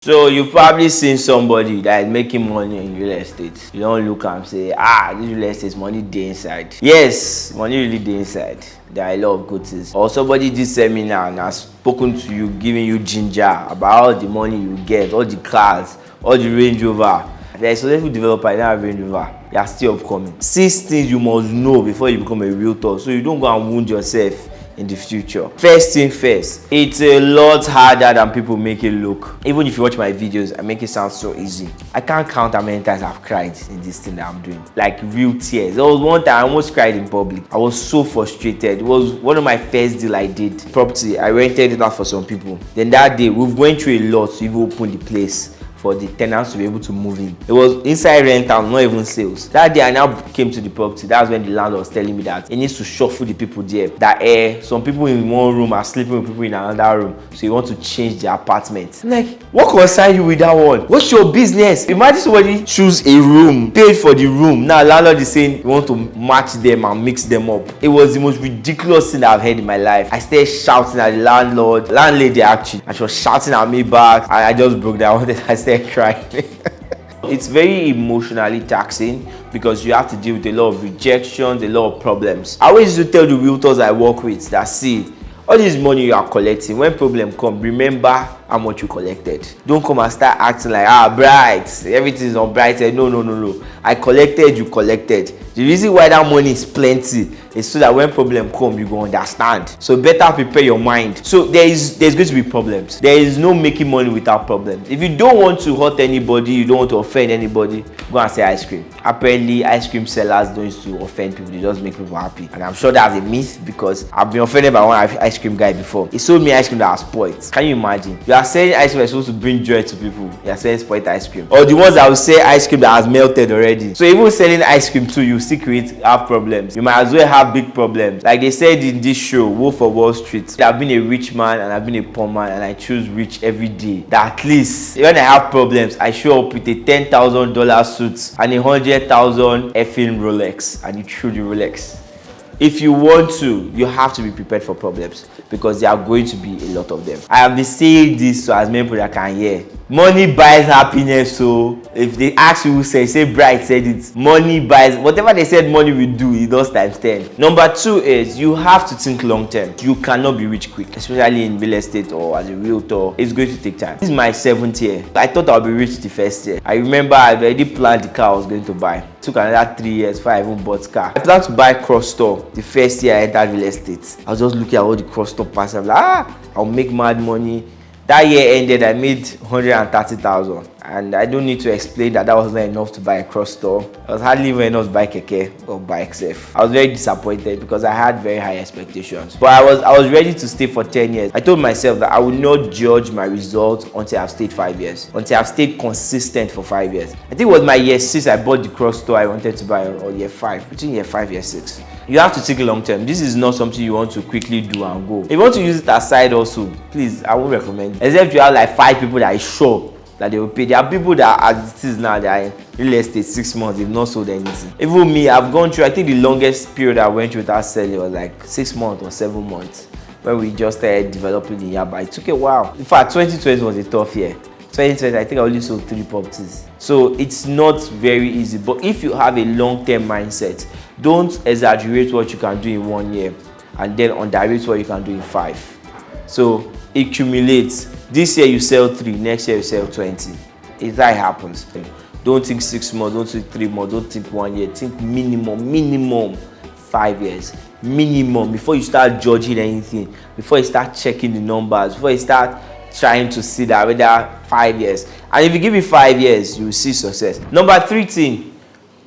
So you've probably seen somebody that is making money in real estate. You don't look and say, this real estate money dey inside. Yes, money really dey inside. There are a lot of good things. Or somebody did seminar and has spoken to you, giving you ginger about all the money you get, all the cars, all the Range Rover. There is a successful developer, you don't have Range Rover. You are still upcoming. 6 things you must know before you become a realtor, so you don't go and wound yourself in the future. First thing first, it's a lot harder than people make it look. Even if you watch my videos, I make it sound so easy. I can't count how many times I've cried in this thing that I'm doing, like real tears. There was one time I almost cried in public. I was so frustrated. It was one of my first deal I did. Property, I rented it out for some people. Then that day we went through a lot to even open the place for the tenants to be able to move in. It was inside rental, not even sales. That day I now came to the property. That's when the landlord was telling me that he needs to shuffle the people there. That some people in one room are sleeping with people in another room, so you want to change the apartment. I'm like, what concern you with that one? What's your business? Imagine somebody choose a room, paid for the room. Now landlord is saying you want to match them and mix them up. It was the most ridiculous thing I've heard in my life. I started shouting at the landlady actually, and she was shouting at me back, and I just broke down. I started crying. It's very emotionally taxing because you have to deal with a lot of rejections, a lot of problems. I always used to tell the realtors I work with that, see, all this money you are collecting, when problem come, remember how much you collected. Don't come and start acting like, bright, everything is on bright. No. I collected, you collected. The reason why that money is plenty is so that when problem come, you go understand. So better prepare your mind. So there's going to be problems. There is no making money without problems. If you don't want to hurt anybody, you don't want to offend anybody, go and sell ice cream. Apparently, ice cream sellers don't used to offend people. They just make people happy. And I'm sure that's a myth because I've been offended by one ice cream guy before. He sold me ice cream that was spoiled. Can you imagine? You are selling ice cream that's supposed to bring joy to people. You are selling spoiled ice cream. Or the ones that will sell ice cream that has melted already. So even selling ice cream too, you still have problems. You might as well have big problems. Like they said in this show, Wolf of Wall Street, I've been a rich man and I've been a poor man, and I choose rich every day. That at least when I have problems, I show up with a $10,000 suit and a $100,000 effing Rolex, and you threw the Rolex. If you want to, you have to be prepared for problems because there are going to be a lot of them. I have been saying this so as many people that can hear. Money buys happiness. So if they ask you who said, say Bright said it. Money buys, whatever they said money will do, it does times 10. Number 2 is you have to think long term. You cannot be rich quick, especially in real estate or as a realtor. It's going to take time. This is my 7th year. I thought I'll be rich the first year. I remember I already planned the car I was going to buy. It took another 3 years before I even bought car. I planned to buy cross store the first year I entered real estate. I was just looking at all the cross store passes. I'm like, I'll make mad money. That year ended, I made 130,000, and I don't need to explain that was not enough to buy a cross store. I was hardly even enough to buy keke or buy XF. I was very disappointed because I had very high expectations. But I was ready to stay for 10 years. I told myself that I would not judge my results until I've stayed 5 years, until I've stayed consistent for 5 years. I think it was my year 6 I bought the cross store I wanted to buy, or year 5, between year 5 year 6. You have to think long term. This is not something you want to quickly do and go. If you want to use it aside also, please, I won't recommend it. Except you have like 5 people that are sure that they will pay. There are people that, as it is now, they are in real estate 6 months, they've not sold anything. Even me, I've gone through, I think the longest period I went through without selling was like 6 months or 7 months when we just started developing the year, but it took a while. In fact, 2020 was a tough year. 2020, I think I only sold 3 properties. So it's not very easy, but if you have a long-term mindset, don't exaggerate what you can do in 1 year and then underrate what you can do in 5. So accumulate. This year you sell 3, next year you sell 20. If that happens, don't think 6 months, don't think 3 months, don't think 1 year. Think minimum 5 years. Minimum, before you start judging anything, before you start checking the numbers, before you start trying to see that whether 5 years. And if you give it 5 years, you will see success. Number 3 thing,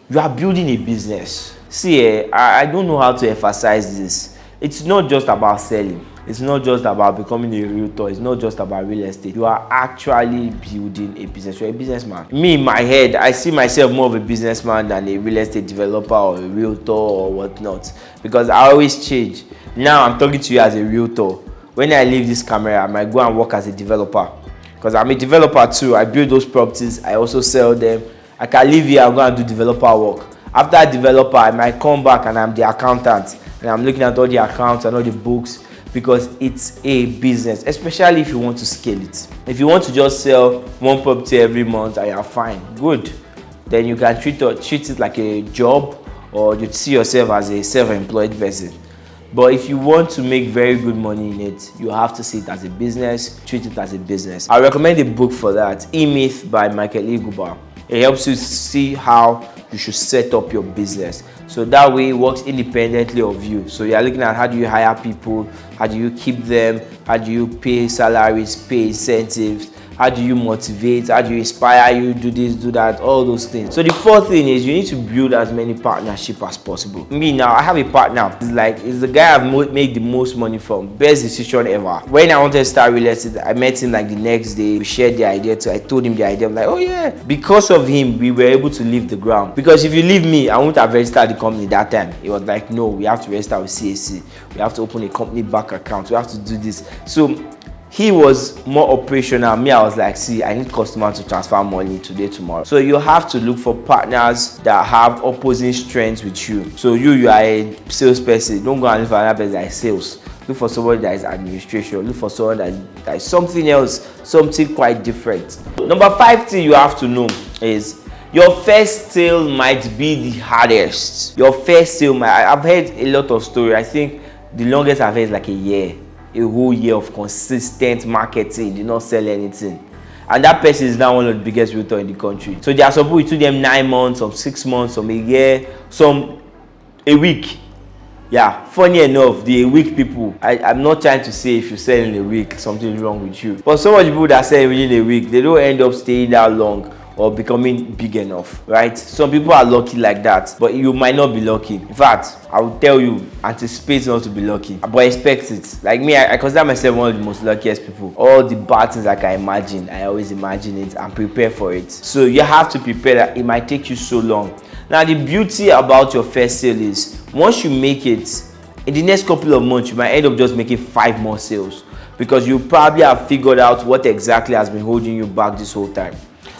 you are building a business. See, I don't know how to emphasize this. It's not just about selling. It's not just about becoming a realtor. It's not just about real estate. You are actually building a business. You're a businessman. Me, in my head, I see myself more of a businessman than a real estate developer or a realtor or whatnot, because I always change. Now I'm talking to you as a realtor. When I leave this camera, I might go and work as a developer, because I'm a developer too. I build those properties. I also sell them. I can leave here and go and do developer work. After developer, I might come back and I'm the accountant, and I'm looking at all the accounts and all the books, because it's a business, especially if you want to scale it. If you want to just sell one property every month and you're fine, good, then you can treat it like a job, or you see yourself as a self-employed person. But if you want to make very good money in it, you have to see it as a business, treat it as a business. I recommend a book for that, E-Myth by Michael E. Guba. It helps you see how you should set up your business. So that way it works independently of you. So you're looking at how do you hire people, how do you keep them, how do you pay salaries, pay incentives, how do you motivate, how do you inspire you, do this, do that, all those things. So the fourth thing is you need to build as many partnerships as possible. Me now, I have a partner. It's the guy I've made the most money from. Best decision ever. When I wanted to start real estate, I met him like the next day. We shared the idea. I told him the idea. I'm like, oh yeah. Because of him, we were able to leave the ground. Because if you leave me, I wouldn't have registered the company that time. It was like, no, we have to register with CAC. We have to open a company bank account. We have to do this. So he was more operational. Me, I was like, see, I need customers to transfer money today, tomorrow. So you have to look for partners that have opposing strengths with you. So you are a salesperson. Don't go and look for another person that is sales. Look for somebody that is administration. Look for someone that is something else, something quite different. Number 5 thing you have to know is your first sale might be the hardest. Your first sale I've heard a lot of stories. I think the longest I've heard is like a year. A whole year of consistent marketing, did not sell anything, and that person is now one of the biggest realtor in the country. So there are some people, it took them 9 months, some 6 months, some a year, some a week. Yeah, funny enough, the a week people, I'm not trying to say if you sell in a week something is wrong with you, but some of the people that sell within a week, they don't end up staying that long or becoming big enough, right? Some people are lucky like that, but you might not be lucky. In fact, I will tell you, anticipate not to be lucky, but expect it. Like me, I consider myself one of the most luckiest people. All the bad things I can imagine, I always imagine it and prepare for it. So you have to prepare that it might take you so long. Now, the beauty about your first sale is once you make it, in the next couple of months, you might end up just making 5 more sales, because you probably have figured out what exactly has been holding you back this whole time.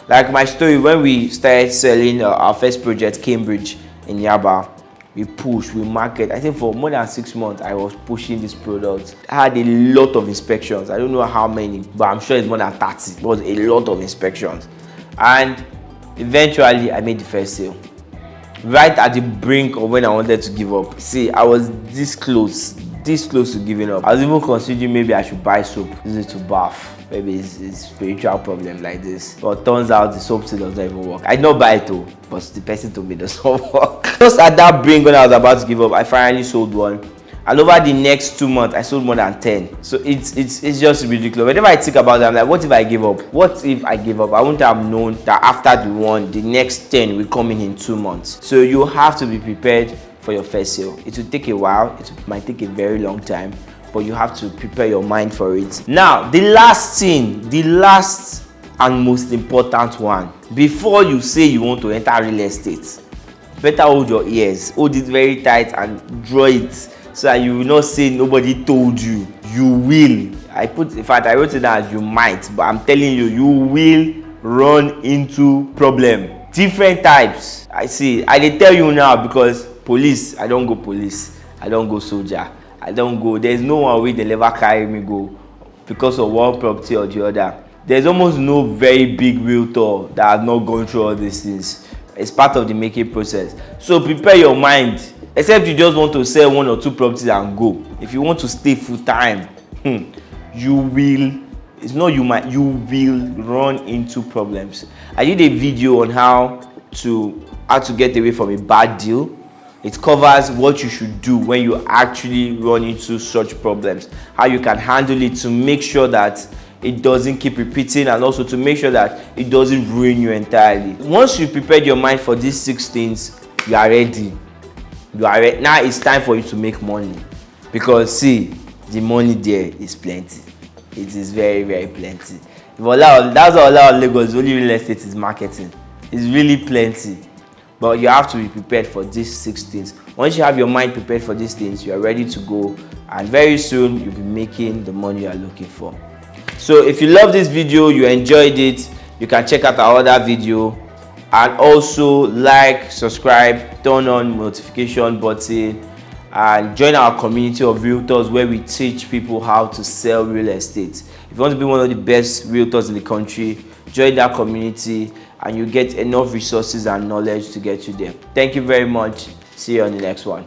Like my story, when we started selling our first project, Cambridge in Yaba, we pushed, we market. I think for more than 6 months, I was pushing this product. I had a lot of inspections. I don't know how many, but I'm sure it's more than 30. It was a lot of inspections. And eventually, I made the first sale. Right at the brink of when I wanted to give up. See, I was this close to giving up. I was even considering maybe I should buy soap, use it to bath. Maybe it's spiritual problem like this, but turns out the soap still doesn't even work. I did not buy it though, but the person told me it doesn't work. Just at that brink when I was about to give up, I finally sold one, and over the next 2 months I sold more than 10. So it's just ridiculous. Whenever I think about it, I'm like, what if I give up? What if I give up? I wouldn't have known that after the one, the next 10 will come in 2 months. So you have to be prepared for your first sale. It will take a while. It might take a very long time, but you have to prepare your mind for it. Now, the last thing, the last and most important one, before you say you want to enter real estate, better hold your ears, hold it very tight and draw it so that you will not say nobody told you. You will. In fact, I wrote it down as you might, but I'm telling you, you will run into problem. Different types. I dey tell you now, because police, I don't go police, I don't go soldier, I don't go. There's no one way they never carry me go because of one property or the other. There's almost no very big realtor that has not gone through all these things. It's part of the making process. So prepare your mind. Except you just want to sell 1 or 2 properties and go. If you want to stay full time, you will. It's not you might. You will run into problems. I did a video on how to get away from a bad deal. It covers what you should do when you actually run into such problems, how you can handle it to make sure that it doesn't keep repeating, and also to make sure that it doesn't ruin you entirely. Once you prepared your mind for these 6 things, you are ready. Now it's time for you to make money, because see, the money there is plenty. It is very, very plenty. That's all a lot of Lagos, only real estate is marketing. It's really plenty. But you have to be prepared for these 6 things. Once you have your mind prepared for these things, you are ready to go, and very soon you'll be making the money you are looking for. So if you love this video, you enjoyed it, you can check out our other video, and also like, subscribe, turn on notification button, and join our community of realtors where we teach people how to sell real estate. If you want to be one of the best realtors in the country, join that community and you get enough resources and knowledge to get you there. Thank you very much. See you on the next one.